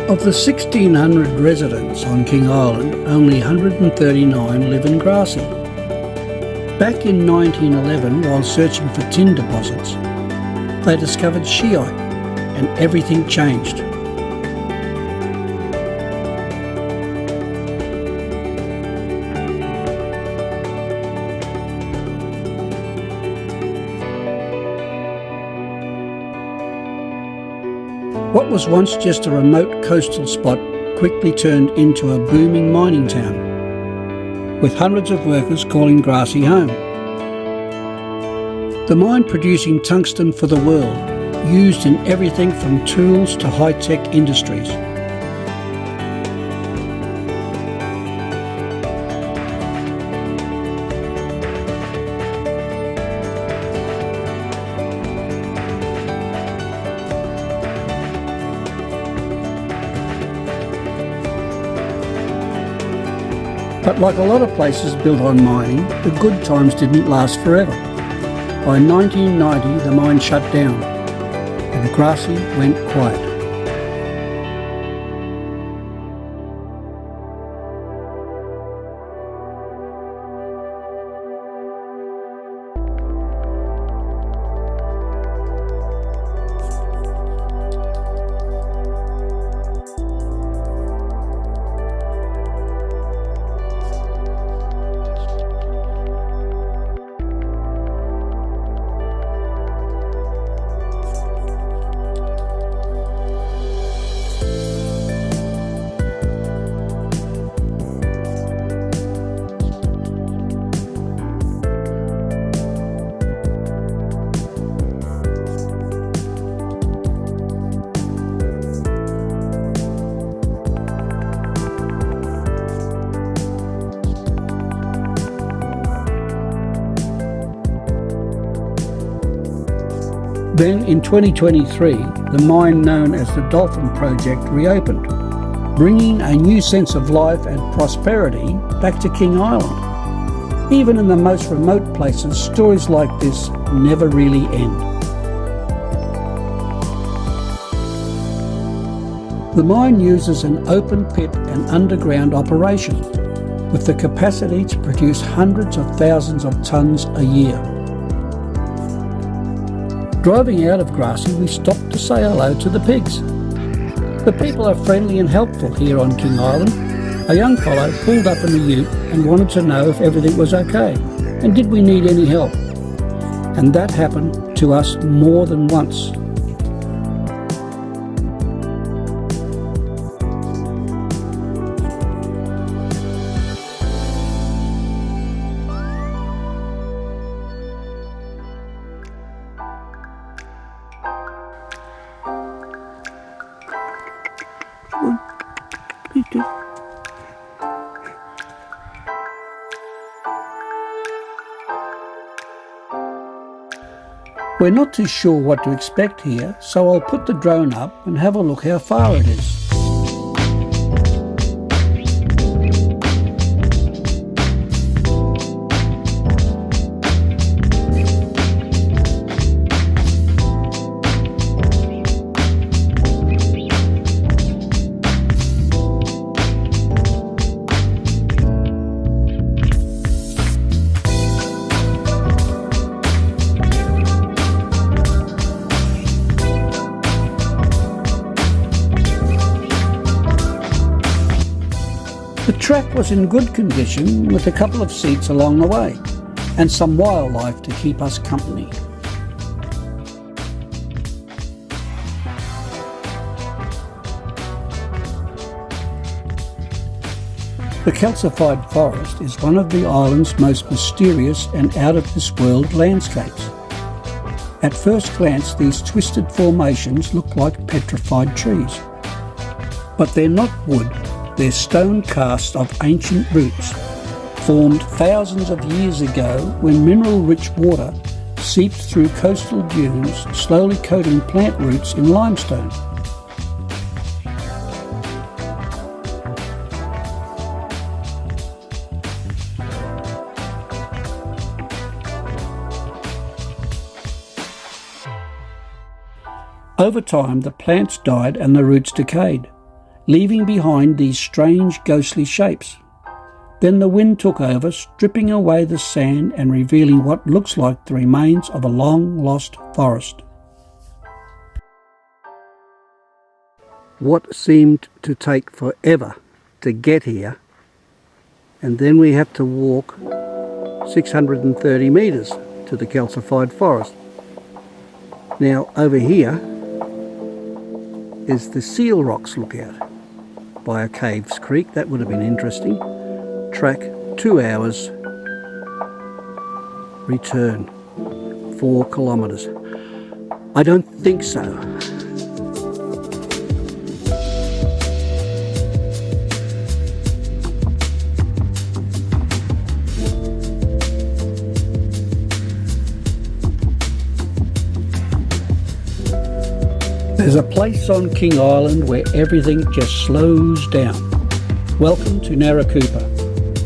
Of the 1,600 residents on King Island, only 139 live in Grassy. Back in 1911, while searching for tin deposits, they discovered scheite, and everything changed. What was once just a remote coastal spot quickly turned into a booming mining town, with hundreds of workers calling Grassy home. The mine producing tungsten for the world, used in everything from tools to high-tech industries. But like a lot of places built on mining, the good times didn't last forever. By 1990, the mine shut down, and Grassy went quiet. Then in 2023, the mine known as the Dolphin Project reopened, bringing a new sense of life and prosperity back to King Island. Even in the most remote places, stories like this never really end. The mine uses an open pit and underground operation, with the capacity to produce hundreds of thousands of tonnes a year. Driving out of Grassy, we stopped to say hello to the pigs. The people are friendly and helpful here on King Island. A young fellow pulled up in a ute and wanted to know if everything was okay and did we need any help. And that happened to us more than once. We're not too sure what to expect here, so I'll put the drone up and have a look how far it is. The track was in good condition with a couple of seats along the way and some wildlife to keep us company. The Calcified Forest is one of the island's most mysterious and out-of-this-world landscapes. At first glance, these twisted formations look like petrified trees. But they're not wood. They're stone casts of ancient roots, formed thousands of years ago when mineral-rich water seeped through coastal dunes, slowly coating plant roots in limestone. Over time, the plants died and the roots decayed, leaving behind these strange ghostly shapes. Then the wind took over, stripping away the sand and revealing what looks like the remains of a long-lost forest. What seemed to take forever to get here, and then we have to walk 630 metres to the Calcified Forest. Now over here is the Seal Rocks lookout by a Caves Creek. That would have been interesting. Track 2 hours, return 4 kilometres. I don't think so. There's a place on King Island where everything just slows down. Welcome to Naracoopa.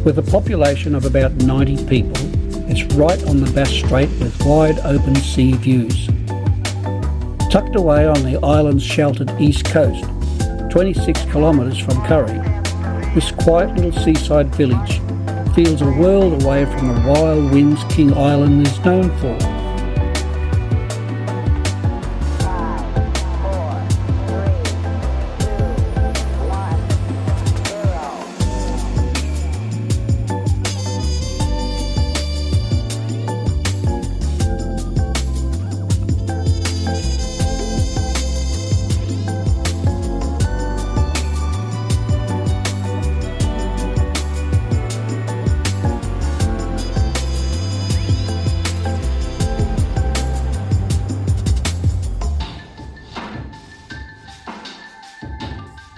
With a population of about 90 people, it's right on the Bass Strait with wide open sea views. Tucked away on the island's sheltered east coast, 26 kilometres from Curry, this quiet little seaside village feels a world away from the wild winds King Island is known for.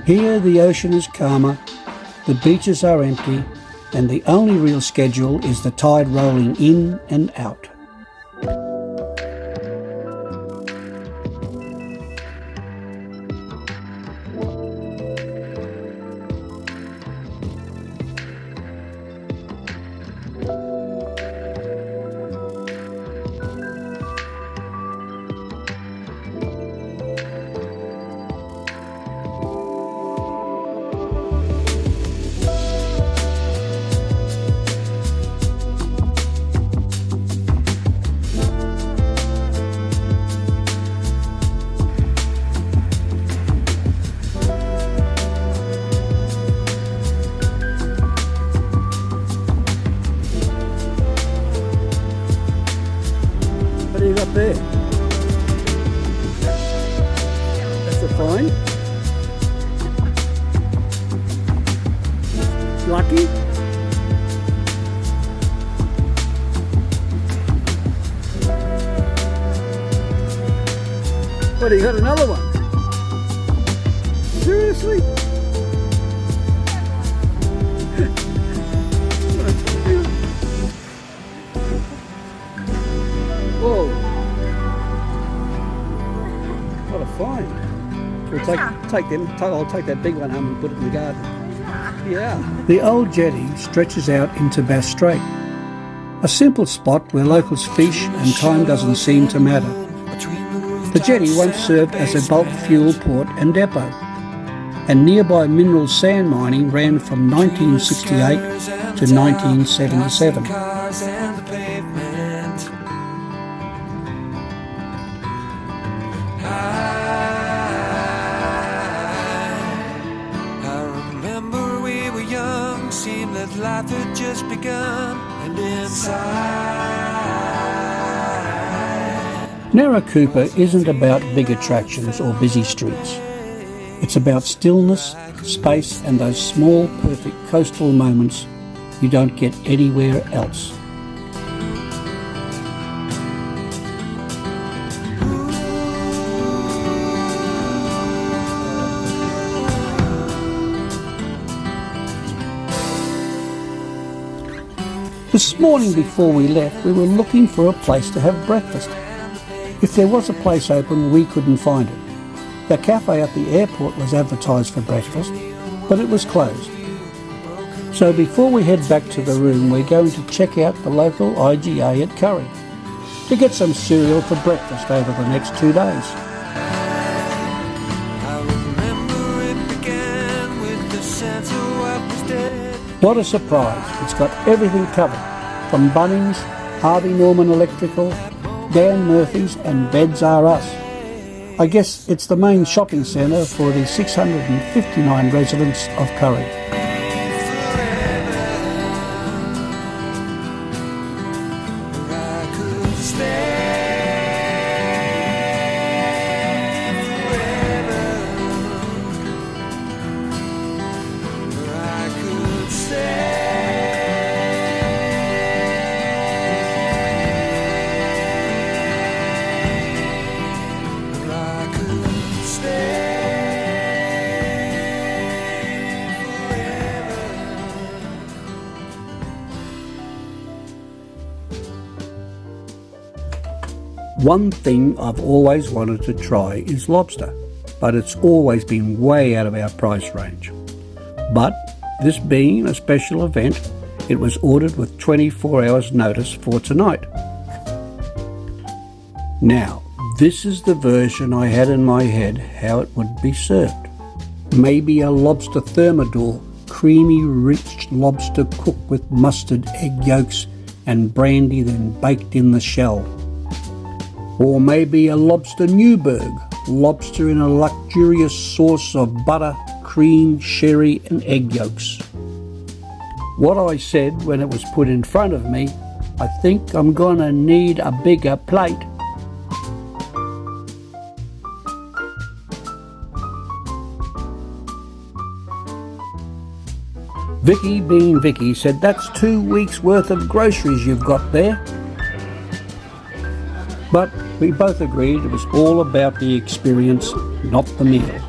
Here the ocean is calmer, the beaches are empty, and the only real schedule is the tide rolling in and out. Up there. That's a fine. Lucky. What, you got another one? Seriously? Whoa. What a find. We'll take them. I'll take that big one home and put it in the garden. Yeah. The old jetty stretches out into Bass Strait, a simple spot where locals fish and time doesn't seem to matter. The jetty once served as a bulk fuel port and depot, and nearby mineral sand mining ran from 1968 to 1977. Life had just begun, and inside Naracoopa isn't about big attractions or busy streets. It's about stillness, space, and those small, perfect coastal moments you don't get anywhere else. This morning before we left, we were looking for a place to have breakfast. If there was a place open, we couldn't find it. The cafe at the airport was advertised for breakfast, but it was closed. So before we head back to the room, we're going to check out the local IGA at Curry to get some cereal for breakfast over the next 2 days. I remember it began What a surprise. It's got everything covered, from Bunnings, Harvey Norman Electrical, Dan Murphy's and Beds R Us. I guess it's the main shopping centre for the 659 residents of Curry. One thing I've always wanted to try is lobster, but it's always been way out of our price range. But this being a special event, it was ordered with 24 hours notice for tonight. Now, this is the version I had in my head how it would be served. Maybe a lobster thermidor, creamy rich lobster cooked with mustard, egg yolks and brandy then baked in the shell. Or maybe a lobster Newburg, lobster in a luxurious sauce of butter, cream, sherry and egg yolks. What I said when it was put in front of me, I think I'm gonna need a bigger plate. Vicky, being Vicky, said that's 2 weeks worth of groceries you've got there. But we both agreed it was all about the experience, not the meal.